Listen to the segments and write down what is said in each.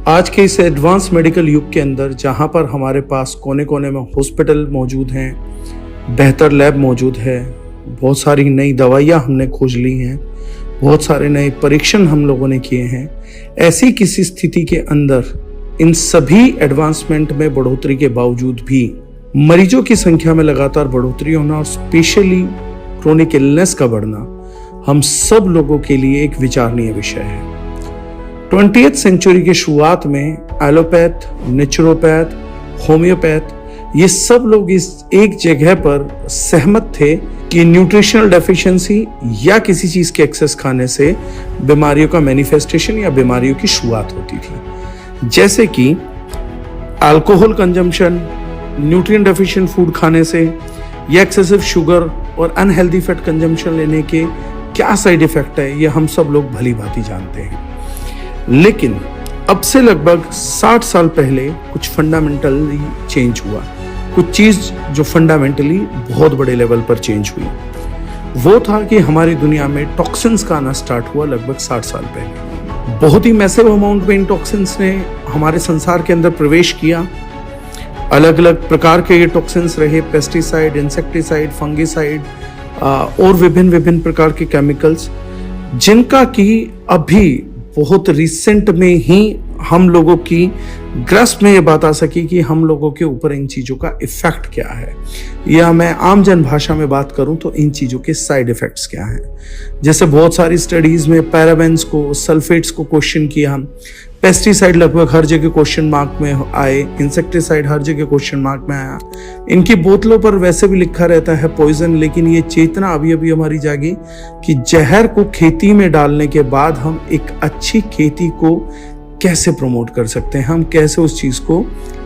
आज के इस एडवांस मेडिकल युग के अंदर जहाँ पर हमारे पास कोने कोने में हॉस्पिटल मौजूद हैं, बेहतर लैब मौजूद है, बहुत सारी नई दवाइयाँ हमने खोज ली हैं, बहुत सारे नए परीक्षण हम लोगों ने किए हैं, ऐसी किसी स्थिति के अंदर इन सभी एडवांसमेंट में बढ़ोतरी के बावजूद भी मरीजों की संख्या में लगातार बढ़ोतरी होना और स्पेशली क्रोनिक इलनेस का बढ़ना हम सब लोगों के लिए एक विचारणीय विषय है। 20th सेंचुरी की शुरुआत में एलोपैथ, नेचुरोपैथ, होम्योपैथ ये सब लोग इस एक जगह पर सहमत थे कि न्यूट्रिशनल डेफिशिएंसी या किसी चीज के एक्सेस खाने से बीमारियों का मैनिफेस्टेशन या बीमारियों की शुरुआत होती थी, जैसे कि alcohol consumption, nutrient deficient food खाने से या एक्सेसिव शुगर और अनहेल्दी फैट कंजम्पशन लेने के क्या साइड इफेक्ट है, ये हम सब लोग भली भांति जानते हैं। लेकिन अब से लगभग 60 साल पहले कुछ फंडामेंटली चेंज हुआ, कुछ चीज जो फंडामेंटली बहुत बड़े लेवल पर चेंज हुई। वो था कि हमारी दुनिया में टॉक्सिन्स का आना स्टार्ट हुआ लगभग 60 साल पहले। बहुत ही मैसिव अमाउंट में इन टॉक्सिन्स ने हमारे संसार के अंदर प्रवेश किया। अलग अलग प्रकार के ये टॉक्सिन्स रहे, पेस्टिसाइड, इंसेक्टिसाइड, फंगिसाइड और विभिन्न प्रकार के केमिकल्स, जिनका कि अभी बहुत रिसेंट में ही हम लोगों की ग्रस्त में ये बात आ सकी कि हम लोगों के ऊपर इन चीज़ों का इफेक्ट क्या है, या मैं आम जन भाषा में बात करूं तो इन चीज़ों के साइड इफेक्ट्स क्या हैं। जैसे बहुत सारी स्टडीज़ में पैराबेन्स को, सल्फेट्स को क्वेश्चन किया, पेस्टिसाइड लगभग हर जगह क्वेश्चन मार्क में आए, इंसेक्टिसाइड हर जगह क्वेश्चन मार्क में आया। इनकी बोतलों पर वैसे भी लिखा रहता है पॉइजन, लेकिन ये चेतना अभी अभी हमारी जागी कि जहर को खेती में डालने के बाद हम एक अच्छी खेती को कैसे प्रमोट कर सकते हैं, हम कैसे उस चीज को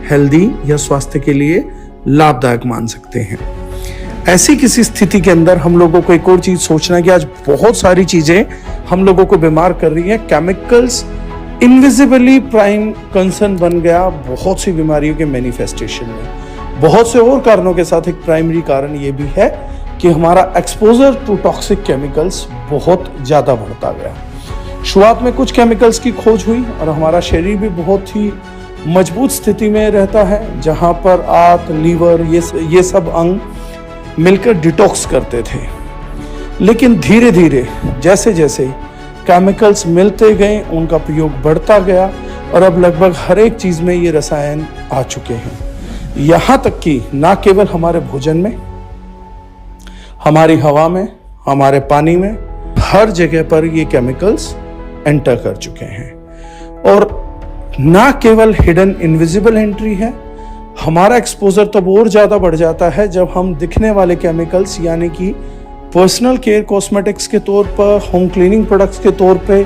हेल्दी या स्वास्थ्य के लिए लाभदायक मान सकते हैं। ऐसी किसी स्थिति के अंदर हम लोगों को एक और चीज सोचना है कि आज बहुत सारी चीजें हम लोगों को बीमार कर रही हैं। केमिकल्स इनविजिबली प्राइम कंसर्न बन गया बहुत सी बीमारियों के मैनिफेस्टेशन में। बहुत से और कारणों के साथ एक प्राइमरी कारण ये भी है कि हमारा एक्सपोजर टू टॉक्सिक केमिकल्स बहुत ज्यादा बढ़ता गया। शुरुआत में कुछ केमिकल्स की खोज हुई और हमारा शरीर भी बहुत ही मजबूत स्थिति में रहता है, जहां पर आंत, लीवर ये सब अंग मिलकर डिटॉक्स करते थे। लेकिन धीरे धीरे जैसे जैसे केमिकल्स मिलते गए, उनका प्रयोग बढ़ता गया और अब लगभग हर एक चीज में ये रसायन आ चुके हैं। यहां तक कि ना केवल हमारे भोजन में, हमारी हवा में, हमारे पानी में, हर जगह पर ये केमिकल्स एंटर कर चुके हैं। और ना केवल हिडन इनविजिबल एंट्री है, हमारा एक्सपोजर तब और ज्यादा बढ़ जाता है जब हम दिखने वाले केमिकल्स यानी कि पर्सनल केयर कॉस्मेटिक्स के तौर पर, होम क्लीनिंग प्रोडक्ट्स के तौर पे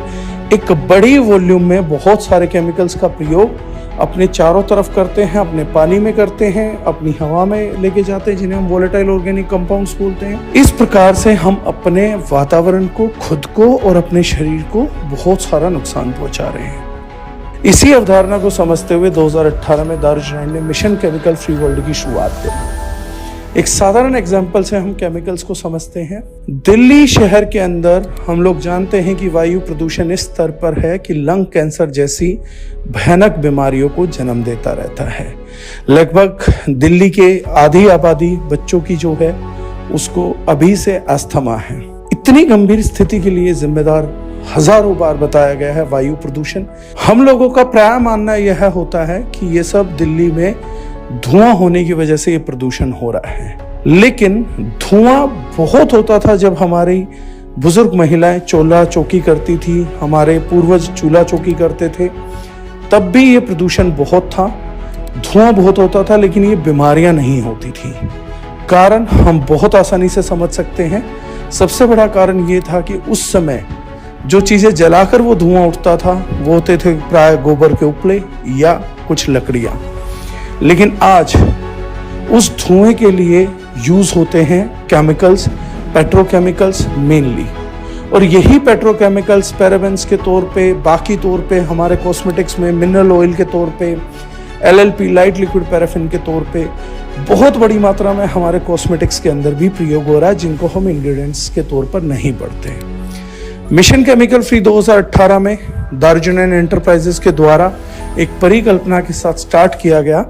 एक बड़ी वॉल्यूम में बहुत सारे केमिकल्स का प्रयोग अपने चारों तरफ करते हैं, अपने पानी में करते हैं, अपनी हवा में लेके जाते हैं, जिन्हें हम वोलेटाइल ऑर्गेनिक कंपाउंड्स बोलते हैं। इस प्रकार से हम अपने वातावरण को, खुद को और अपने शरीर को बहुत सारा नुकसान पहुंचा रहे हैं। इसी अवधारणा को समझते हुए 2018 में दारुशनाइन ने मिशन केमिकल फ्री वर्ल्ड की शुरुआत की। एक साधारण एग्जाम्पल से हम केमिकल्स को समझते हैं। दिल्ली शहर के अंदर हम लोग जानते हैं कि वायु प्रदूषण इस स्तर पर है कि लंग कैंसर जैसी भयानक बीमारियों को जन्म देता रहता है। लगभग दिल्ली के आधी आबादी बच्चों की जो है उसको अभी से अस्थमा है। इतनी गंभीर स्थिति के लिए जिम्मेदार हजारों बार बताया गया है वायु प्रदूषण। हम लोगों का प्राय मानना यह होता है कि ये सब दिल्ली में धुआं होने की वजह से ये प्रदूषण हो रहा है, लेकिन धुआं बहुत होता था जब हमारी बुजुर्ग महिलाएं चूल्हा चौकी करती थी, हमारे पूर्वज चूल्हा चौकी करते थे, तब भी ये प्रदूषण बहुत था, धुआं बहुत होता था, लेकिन ये बीमारियां नहीं होती थी। कारण हम बहुत आसानी से समझ सकते हैं। सबसे बड़ा कारण ये था कि उस समय जो चीजें जलाकर वो धुआं उठता था वो होते थे प्राय गोबर के उपले या कुछ लकड़ियां, लेकिन आज उस धुएं के लिए यूज होते हैं केमिकल्स, पेट्रोकेमिकल्स मेनली। और यही पेट्रोकेमिकल्स पैराबेन्स के तौर पे, बाकी तौर पे हमारे कॉस्मेटिक्स में मिनरल ऑयल के तौर पे, LLP लाइट लिक्विड पैराफिन के तौर पे बहुत बड़ी मात्रा में हमारे कॉस्मेटिक्स के अंदर भी प्रयोग हो रहा है, जिनको हम इंग्रेडिएंट्स के तौर पर नहीं पढ़ते। मिशन केमिकल फ्री 2018 में दारुजुनैन एंटरप्राइजेस के द्वारा एक परिकल्पना के साथ स्टार्ट किया गया,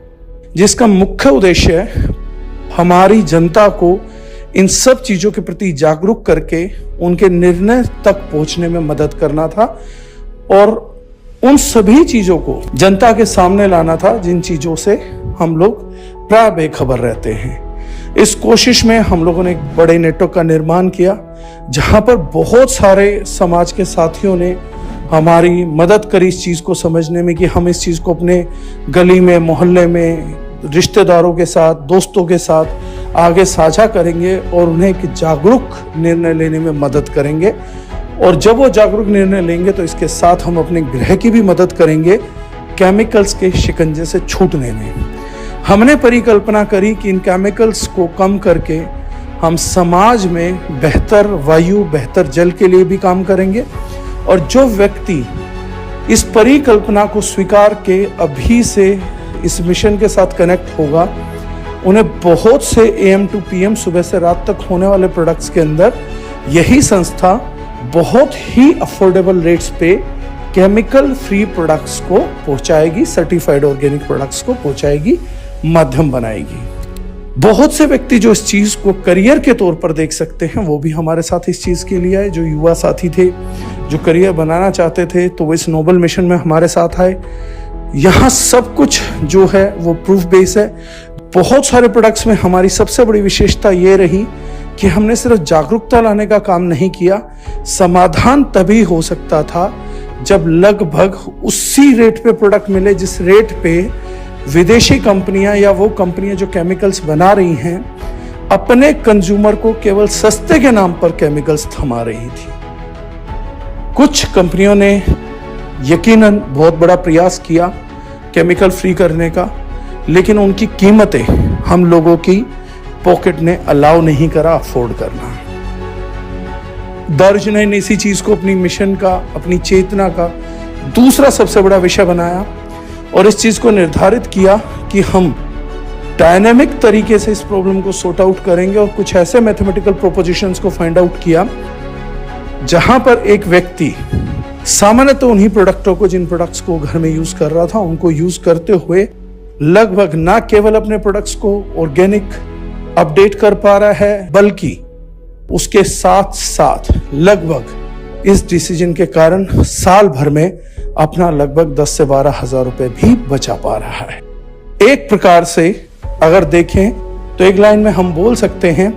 जिसका मुख्य उद्देश्य है हमारी जनता को इन सब चीजों के प्रति जागरूक करके उनके निर्णय तक पहुंचने में मदद करना था और उन सभी चीजों को जनता के सामने लाना था जिन चीजों से हम लोग प्राय बेखबर रहते हैं। इस कोशिश में हम लोगों ने एक बड़े नेटवर्क का निर्माण किया, जहां पर बहुत सारे समाज के साथियों ने हमारी मदद करी इस चीज को समझने में कि हम इस चीज को अपने गली में, मोहल्ले में, रिश्तेदारों के साथ, दोस्तों के साथ आगे साझा करेंगे और उन्हें एक जागरूक निर्णय लेने में मदद करेंगे। और जब वो जागरूक निर्णय लेंगे तो इसके साथ हम अपने ग्रह की भी मदद करेंगे केमिकल्स के शिकंजे से छूटने में। हमने परिकल्पना करी कि इन केमिकल्स को कम करके हम समाज में बेहतर वायु, बेहतर जल के लिए भी काम करेंगे। और जो व्यक्ति इस परिकल्पना को स्वीकार के अभी से इस मिशन के साथ कनेक्ट होगा, उन्हें बहुत से AM to PM सुबह से रात तक होने वाले प्रोडक्ट्स के अंदर यही संस्था बहुत ही अफोर्डेबल रेट्स पे केमिकल फ्री प्रोडक्ट्स को पहुंचाएगी, सर्टिफाइड ऑर्गेनिक प्रोडक्ट्स को पहुंचाएगी, माध्यम बनाएगी। बहुत से व्यक्ति जो इस चीज को करियर के तौर पर देख सकते हैं, वो भी हमारे साथ इस चीज के लिए आए। जो युवा साथी थे, जो करियर बनाना चाहते थे, तो वो इस नोबल मिशन में हमारे साथ आए। यहाँ सब कुछ जो है वो प्रूफ बेस है। बहुत सारे प्रोडक्ट्स में हमारी सबसे बड़ी विशेषता ये रही कि हमने सिर्फ जागरूकता लाने का काम नहीं किया। समाधान तभी हो सकता था जब लगभग उसी रेट पे प्रोडक्ट मिले जिस रेट पे विदेशी कंपनियां या वो कंपनियां जो केमिकल्स बना रही हैं अपने कंज्यूमर को केवल सस्ते के नाम पर केमिकल्स थमा रही थी। कुछ कंपनियों ने यकीनन बहुत बड़ा प्रयास किया केमिकल फ्री करने का, लेकिन उनकी कीमतें हम लोगों की पॉकेट ने अलाउ नहीं करा अफोर्ड करना। दारुजुनैन ने इसी चीज को अपनी मिशन का, अपनी चेतना का दूसरा सबसे बड़ा विषय बनाया और इस चीज को निर्धारित किया कि हम डायनेमिक तरीके से इस प्रॉब्लम को सॉर्ट आउट करेंगे और कुछ ऐसे मैथमेटिकल प्रोपोजिशंस को फाइंड आउट किया जहां पर एक व्यक्ति सामान्यतः उन्हीं प्रोडक्टों को, जिन प्रोडक्ट्स को घर में यूज कर रहा था, उनको यूज करते हुए लगभग ना केवल अपने प्रोडक्ट्स को ऑर्गेनिक अपडेट कर पा रहा है, बल्कि उसके साथ साथ लगभग इस डिसीजन के कारण साल भर में अपना लगभग 10 से 12 हजार रुपए भी बचा पा रहा है। एक प्रकार से अगर देखें तो एक लाइन में हम बोल सकते हैं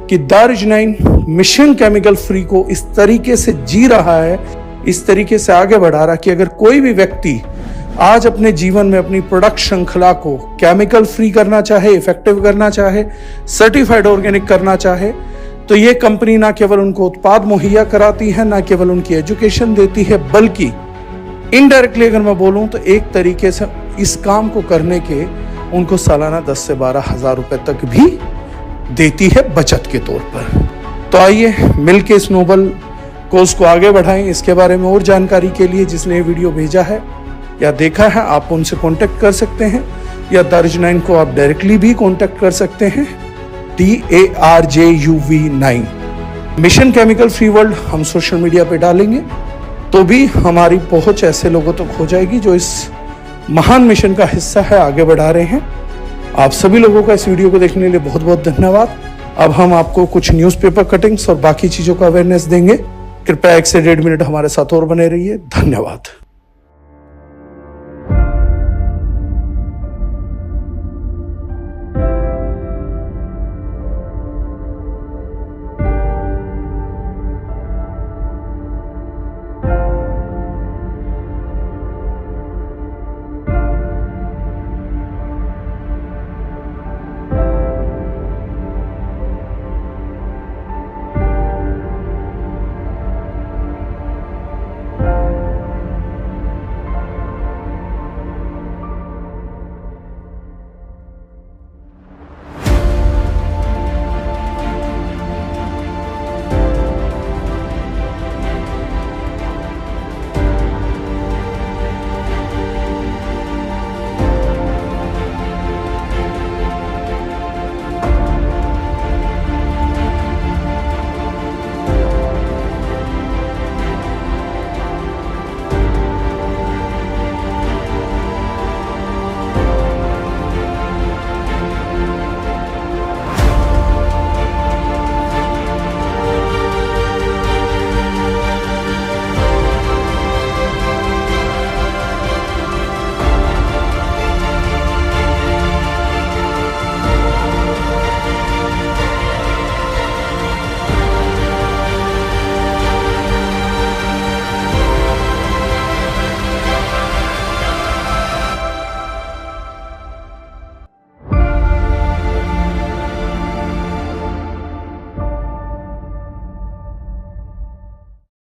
कि दारुजुनैन मिशन केमिकल फ्री को इस तरीके से जी रहा है, इस तरीके से आगे बढ़ा रहा कि अगर कोई भी व्यक्ति आज अपने जीवन में अपनी प्रोडक्ट श्रृंखला को केमिकल फ्री करना चाहे, इफेक्टिव करना चाहे, सर्टिफाइड ऑर्गेनिक करना चाहे, तो ये कंपनी ना केवल उनको उत्पाद मुहैया कराती है, ना केवल उनकी एजुकेशन देती है, बल्कि इनडायरेक्टली अगर मैं बोलूं तो एक तरीके से इस काम को करने के उनको सालाना 10 से 12 हजार रुपए तक भी देती है बचत के तौर पर। तो आइए मिलके इस नोबल कोर्स को आगे बढ़ाएं। इसके बारे में और जानकारी के लिए जिसने ये वीडियो भेजा है या देखा है, आप उनसे कांटेक्ट कर सकते हैं या दारुजुनैन को आप डायरेक्टली भी कांटेक्ट कर सकते हैं। DARJUV9 mission chemical free world हम सोशल मीडिया पे डालेंगे तो भी हमारी पहुंच ऐसे लोगों तक हो जाएगी जो इस महान मिशन का हिस्सा है, आगे बढ़ा रहे हैं। आप सभी लोगों का इस वीडियो को देखने के लिए बहुत बहुत धन्यवाद। अब हम आपको कुछ न्यूज़पेपर कटिंग्स और बाकी चीजों का अवेयरनेस देंगे। कृपया 1 से 1.5 मिनट हमारे साथ और बने रहिए। धन्यवाद।